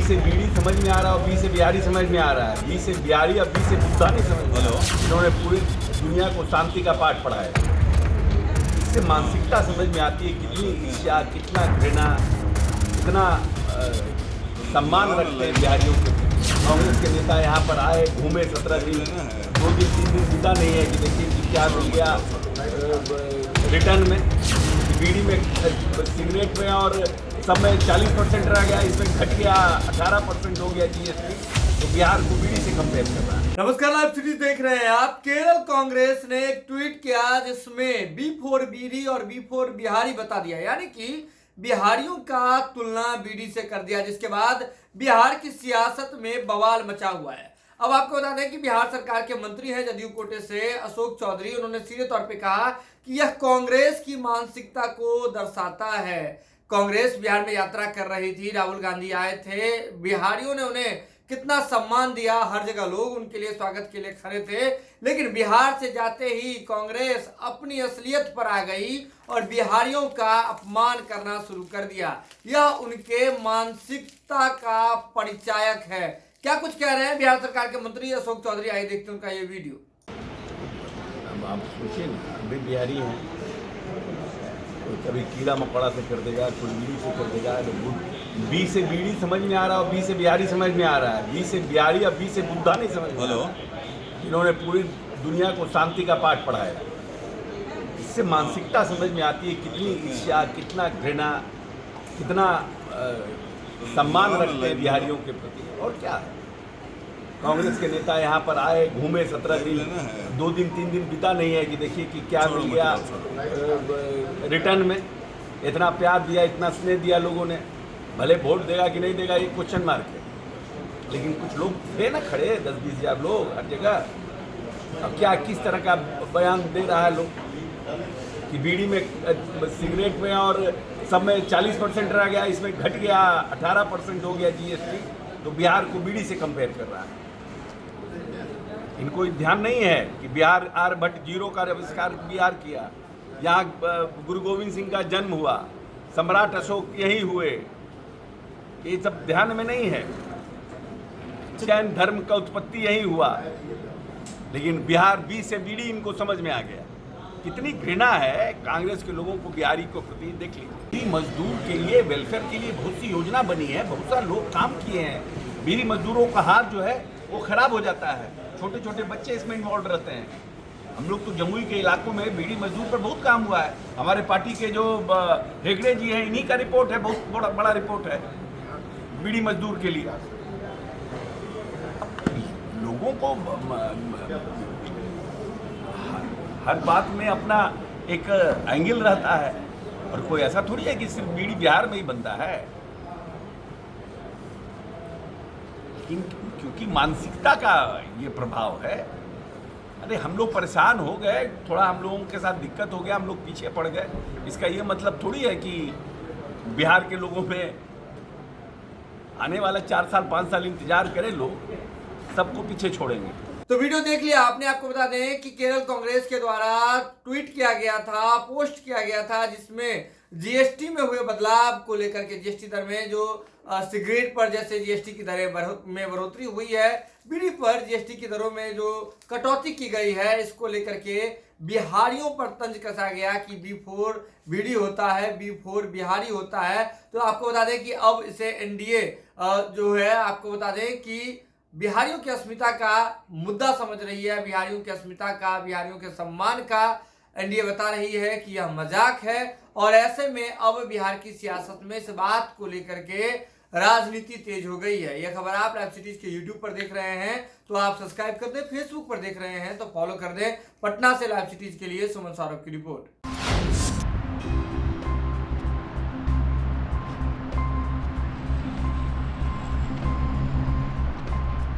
से बीड़ी समझ में आ रहा है और बी से बिहारी समझ में आ रहा है। बी से बिहारी और बी से बुद्धा नहीं समझ में। इन्होंने पूरी दुनिया को शांति का पाठ पढ़ाया। इससे मानसिकता समझ में आती है कितनी ईर्ष्या, कितना घृणा, कितना सम्मान रखते हैं बिहारियों के। कांग्रेस के नेता यहाँ पर आए, घूमे 17 दिन, 2 दिन 3 दिन बीता नहीं है कि देखिए कि क्या मिल गया रिटर्न में। बीड़ी में, सिगरेट में और सब में 40% रह गया, इसमें घट गया 18% हो गया जीएसटी। तो बिहार को बीड़ी से कंपेयर कर रहा है। नमस्कार, लाइव सीरीज देख रहे हैं आप। केरल कांग्रेस ने एक ट्वीट किया जिसमें B4 बीड़ी और B4 बिहारी बता दिया, यानी कि बिहारियों का तुलना बीड़ी से कर दिया, जिसके बाद बिहार की सियासत में बवाल मचा हुआ है। अब आपको बता दें कि बिहार सरकार के मंत्री हैं जदयू कोटे से अशोक चौधरी, उन्होंने सीधे तौर पे कहा कि यह कांग्रेस की मानसिकता को दर्शाता है। कांग्रेस बिहार में यात्रा कर रही थी, राहुल गांधी आए थे, बिहारियों ने उन्हें कितना सम्मान दिया, हर जगह लोग उनके लिए स्वागत के लिए खड़े थे। लेकिन बिहार से जाते ही कांग्रेस अपनी असलियत पर आ गई और बिहारियों का अपमान करना शुरू कर दिया। यह उनके मानसिकता का परिचायक है। क्या कुछ कह रहे हैं बिहार सरकार के मंत्री अशोक चौधरी, आइए देखते हैं उनका ये वीडियो। अब आप सोचिए ना, अभी बिहारी हैं, कोई कभी कीड़ा मकोड़ा से कर देगा, कोई बीड़ी से कर देगा। बी से बीड़ी समझ में आ रहा है और बी से बिहारी समझ में आ रहा है। बी से बिहारी और बी से बुद्धा नहीं समझ में। इन्होंने पूरी दुनिया को शांति का पाठ पढ़ाया। इससे मानसिकता समझ में आती है कितनी ईर्ष्या, कितना घृणा, कितना सम्मान रखते हैं बिहारियों के प्रति। और क्या है, कांग्रेस के नेता यहाँ पर आए, घूमे 17 दिन, 2 दिन 3 दिन बीता नहीं है कि देखिए कि क्या मिल गया रिटर्न में। इतना प्यार दिया, इतना स्नेह दिया लोगों ने। भले वोट देगा कि नहीं देगा ये क्वेश्चन मार्क है, लेकिन कुछ लोग थे ना खड़े, 10-20 हज़ार लोग हर जगह। अब क्या किस तरह का बयान दे रहा है लोग कि बीड़ी में, सिगरेट में और सब में 40% रह गया, इसमें घट गया 18% हो गया जीएसटी। तो बिहार को बीड़ी से कंपेयर कर रहा है। इनको ध्यान नहीं है कि बिहार आर्यभट्ट जीरो का आविष्कार बिहार किया, यहाँ गुरु गोविंद सिंह का जन्म हुआ, सम्राट अशोक यही हुए। ये सब ध्यान में नहीं है। जैन धर्म का उत्पत्ति यही हुआ। लेकिन बिहार बी से बीड़ी इनको समझ में आ गया। कितनी घृणा है कांग्रेस के लोगों को बिहारी को प्रति। देख लीजिए, मजदूर के लिए, वेलफेयर के लिए बहुत सी योजना बनी है, बहुत सारे लोग काम किए हैं। बीड़ी मजदूरों का हाथ जो है वो खराब हो जाता है, छोटे छोटे बच्चे इसमें इन्वॉल्व रहते हैं। हम लोग तो जमुई के इलाकों में बीड़ी मजदूर पर बहुत काम हुआ है। हमारे पार्टी के जो हेगड़े जी हैं, इन्हीं का रिपोर्ट है, बहुत बड़ा रिपोर्ट है बीड़ी मजदूर के लिए। लोगों को हर बात में अपना एक एंगल रहता है, और कोई ऐसा थोड़ी है कि सिर्फ बीड़ी बिहार में ही बनता है। क्योंकि मानसिकता का ये प्रभाव है। अरे हम लोग परेशान हो गए, थोड़ा हम लोगों के साथ दिक्कत हो गया, हम लोग पीछे पड़ गए, इसका ये मतलब थोड़ी है कि बिहार के लोगों में आने वाला 4 साल 5 साल इंतजार करें लोग, सबको पीछे छोड़ेंगे। तो वीडियो देख लिया आपने। आपको बता दें कि केरल कांग्रेस के द्वारा ट्वीट किया गया था, पोस्ट किया गया था, जिसमें जीएसटी में हुए बदलाव को लेकर के, जीएसटी दर में जो सिगरेट पर जैसे जीएसटी की दरें में बढ़ोतरी हुई है, बीड़ी पर जीएसटी की दरों में जो कटौती की गई है, इसको लेकर के बिहारियों पर तंज कसा गया कि B4 बीड़ी होता है, B4 बिहारी होता है। तो आपको बता दें कि अब इसे एनडीए जो है, आपको बता दें कि बिहारियों की अस्मिता का मुद्दा समझ रही है, बिहारियों की अस्मिता का, बिहारियों के सम्मान का एनडीए बता रही है कि यह मजाक है। और ऐसे में अब बिहार की सियासत में इस बात को लेकर के राजनीति तेज हो गई है। यह खबर आप लाइव सिटीज के यूट्यूब पर देख रहे हैं तो आप सब्सक्राइब कर दें, फेसबुक पर देख रहे हैं तो फॉलो कर दें। पटना से लाइव सिटीज के लिए सुमन सौरभ की रिपोर्ट।